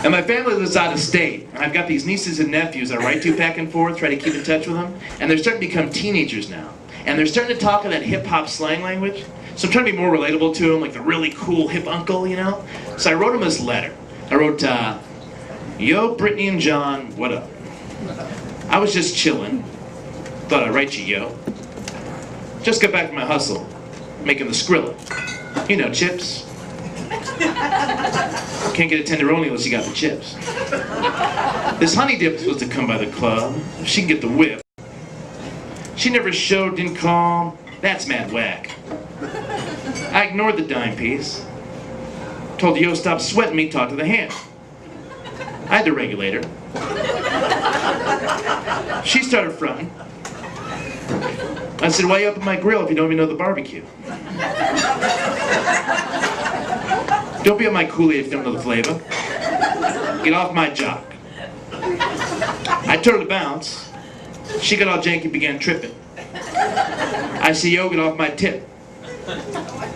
And my family lives out of state. I've got these nieces and nephews I write to back and forth, try to keep in touch with them. And they're starting to become teenagers now. And they're starting to talk in that hip-hop slang language. So I'm trying to be more relatable to them, like the really cool hip uncle, you know? So I wrote them this letter. I wrote, yo, Brittany and John, what up? I was just chilling. Thought I'd write you, yo. Just got back from my hustle, making the Skrilla. You know, chips. Can't get a tenderoni unless you got the chips. This honey dip was supposed to come by the club. She can get the whip. She never showed, didn't call. That's mad whack. I ignored the dime piece. Told yo, stop sweating me, talk to the hand. I had to regulate her. She started fronting. I said, why you up at my grill if you don't even know the barbecue? Don't be on my Kool-Aid if you don't know the flavor. Get off my jock. I told her to bounce. She got all janky and began tripping. I said, yo, get off my tip.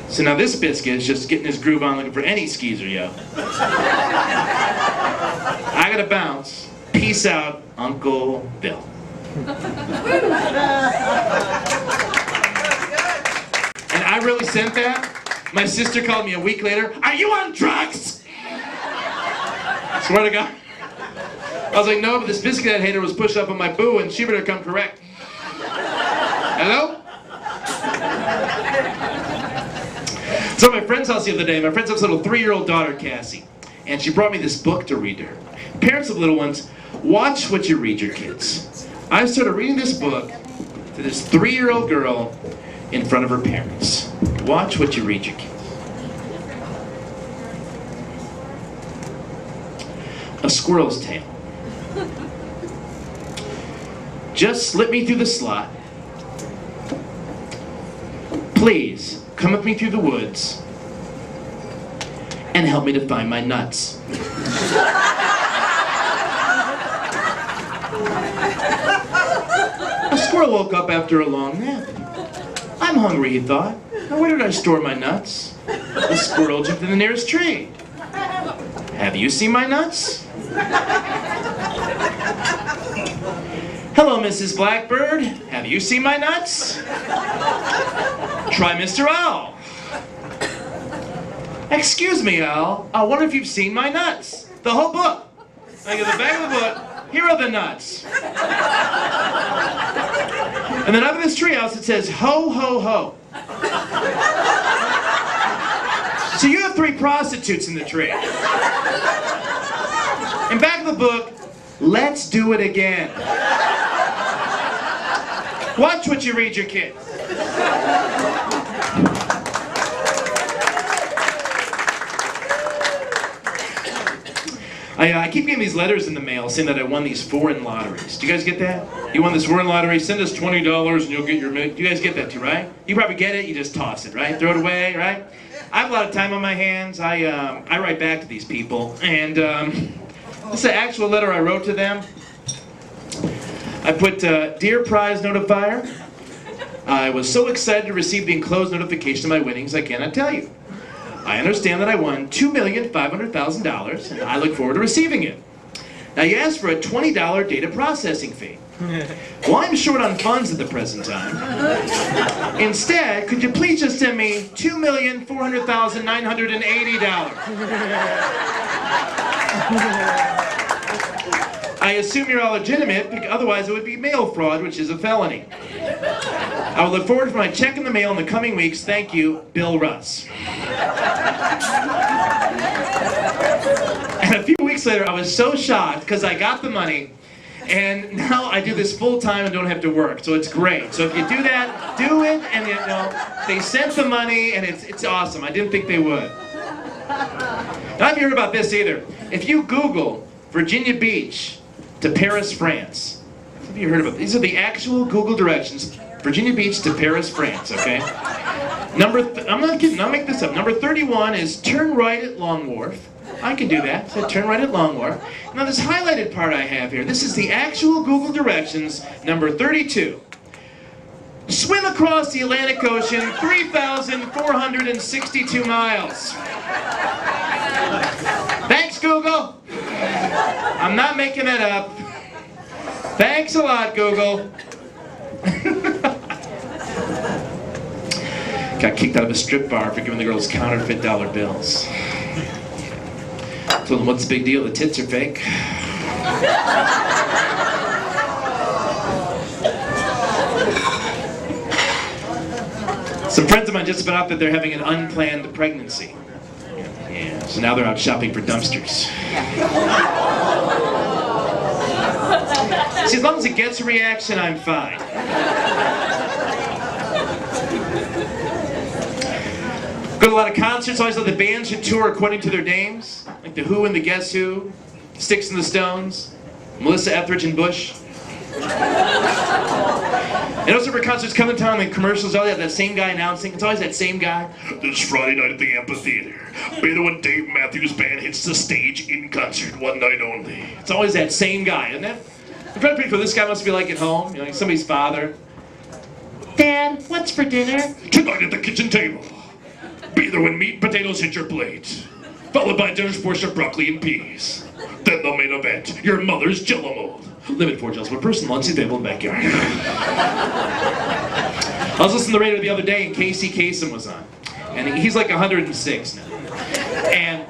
So now this biscuit is just getting his groove on looking for any skeezer, yo. I gotta bounce. Peace out, Uncle Bill. And I really sent that. My sister called me a week later. Are you on drugs? Swear to God. I was like, no, but this biscuit head hater was pushed up on my boo and she better come correct. Hello? So at my friend's house the other day, my friend's house little 3-year-old daughter, Cassie. And she brought me this book to read to her. Parents of little ones, watch what you read your kids. I started reading this book to this 3-year-old girl in front of her parents. Watch what you read your kids. A squirrel's tale. Just slip me through the slot. Please, come with me through the woods and help me to find my nuts. A squirrel woke up after a long nap. I'm hungry, he thought. Now, where did I store my nuts? The squirrel jumped in the nearest tree. Have you seen my nuts? Hello, Mrs. Blackbird. Have you seen my nuts? Try Mr. Owl. Excuse me, Owl. I wonder if you've seen my nuts. The whole book. Like at the back of the book, here are the nuts. And then up in this treehouse it says, ho, ho, ho. So you have 3 prostitutes in the tree. And back of the book, let's do it again. Watch what you read your kids. I keep getting these letters in the mail saying that I won these foreign lotteries. Do you guys get that? You won this foreign lottery, send us $20 and you'll get your million. Do you guys get that too, right? You probably get it, you just toss it, right? Throw it away, right? I have a lot of time on my hands. I write back to these people, and this is an actual letter I wrote to them. I put, Dear Prize Notifier, I was so excited to receive the enclosed notification of my winnings, I cannot tell you. I understand that I won $2,500,000, and I look forward to receiving it. Now you asked for a $20 data processing fee. Well, I'm short on funds at the present time. Instead, could you please just send me $2,400,980? I assume you're all legitimate, otherwise it would be mail fraud, which is a felony. I will look forward to my check in the mail in the coming weeks. Thank you, Bill Russ. And a few weeks later, I was so shocked because I got the money, and now I do this full time and don't have to work, so it's great. So if you do that, do it, and you know, they sent the money, and it's awesome. I didn't think they would. Now, I haven't heard about this either. If you Google Virginia Beach to Paris, France, have you heard about these? These are the actual Google directions. Virginia Beach to Paris, France, okay? I'm not kidding, I'll make this up. Number 31 is turn right at Long Wharf. I can do that, so turn right at Long Wharf. Now this highlighted part I have here, this is the actual Google directions, number 32. Swim across the Atlantic Ocean, 3,462 miles. Thanks, Google. I'm not making that up. Thanks a lot, Google. Got kicked out of a strip bar for giving the girls counterfeit dollar bills. Told them, what's the big deal? The tits are fake. Some friends of mine just found out that they're having an unplanned pregnancy. Yeah, so now they're out shopping for dumpsters. See, as long as it gets a reaction, I'm fine. Go to a lot of concerts. Always love the bands should tour according to their names, like the Who and the Guess Who, Sticks and the Stones, Melissa Etheridge and Bush. And also for concerts come to town, the commercials always have that same guy announcing. It's always that same guy. This Friday night at the amphitheater, later when Dave Matthews Band hits the stage in concert, one night only. It's always that same guy, isn't it? I'm trying to picture what this guy must be like at home, you know, like somebody's father. Dad, what's for dinner? Tonight at the kitchen table. Be there when meat and potatoes hit your plate, followed by a dinner's portion of broccoli and peas. Then the main event, your mother's Jell-O mold. Limited for Jello, but person lunch is available in the backyard. I was listening to the radio the other day and Casey Kasem was on. And he's like 106 now. And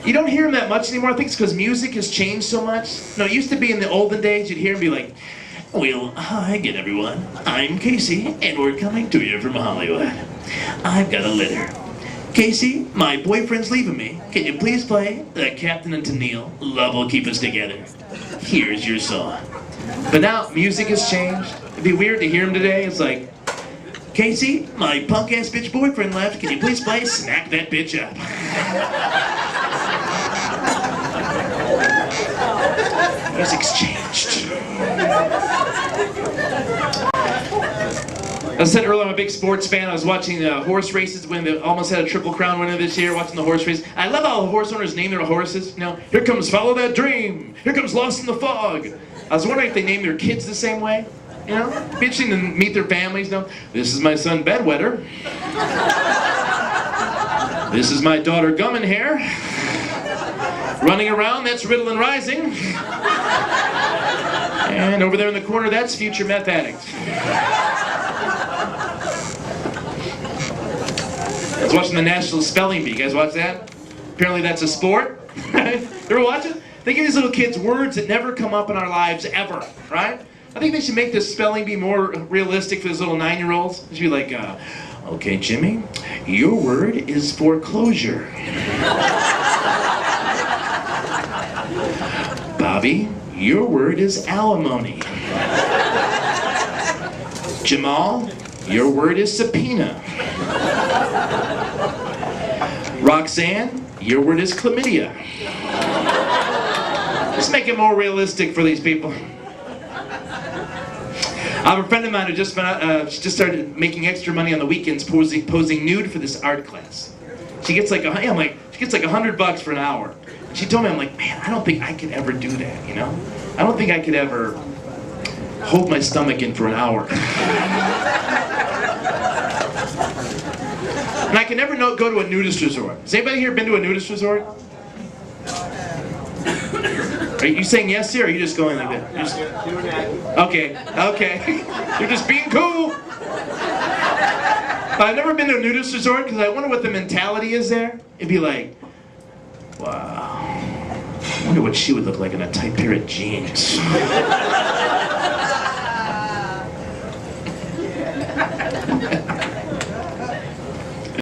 you don't hear him that much anymore. I think it's because music has changed so much. No, it used to be in the olden days, you'd hear him be like, well, hi again everyone. I'm Casey, and we're coming to you from Hollywood. I've got a letter. Casey, my boyfriend's leaving me. Can you please play the Captain and Tennille, Love Will Keep Us Together? Here's your song. But now, music has changed. It'd be weird to hear him today. It's like, Casey, my punk-ass bitch boyfriend left. Can you please play Smack That Bitch Up? Music's changed. I said earlier I'm a big sports fan. I was watching horse races when they almost had a Triple Crown winner this year, watching the horse race. I love how the horse owners name their horses. You know, here comes Follow That Dream. Here comes Lost in the Fog. I was wondering if they name their kids the same way. You know, it'd be interesting to meet their families. You know, this is my son Bedwetter. This is my daughter Gum and Hair. Running around, that's Riddle and Rising. And over there in the corner, that's Future Meth Addict. I was watching the National Spelling Bee. You guys watch that? Apparently that's a sport. You ever watch it? They give these little kids words that never come up in our lives ever, right? I think they should make this spelling bee more realistic for these little 9-year-olds. It should be like, okay, Jimmy, your word is foreclosure. Bobby, your word is alimony. Jamal, your word is subpoena. Roxanne, your word is chlamydia. Let's make it more realistic for these people. I have a friend of mine who just found out, she just started making extra money on the weekends posing nude for this art class. She gets like she gets like $100 for an hour. She told me, I'm like, man, I don't think I could ever do that, you know? I don't think I could ever hold my stomach in for an hour. And I can never go to a nudist resort. Has anybody here been to a nudist resort? Are you saying yes here, or are you just going like that? Okay, okay. You're just being cool. I've never been to a nudist resort because I wonder what the mentality is there. It'd be like, wow, I wonder what she would look like in a tight pair of jeans.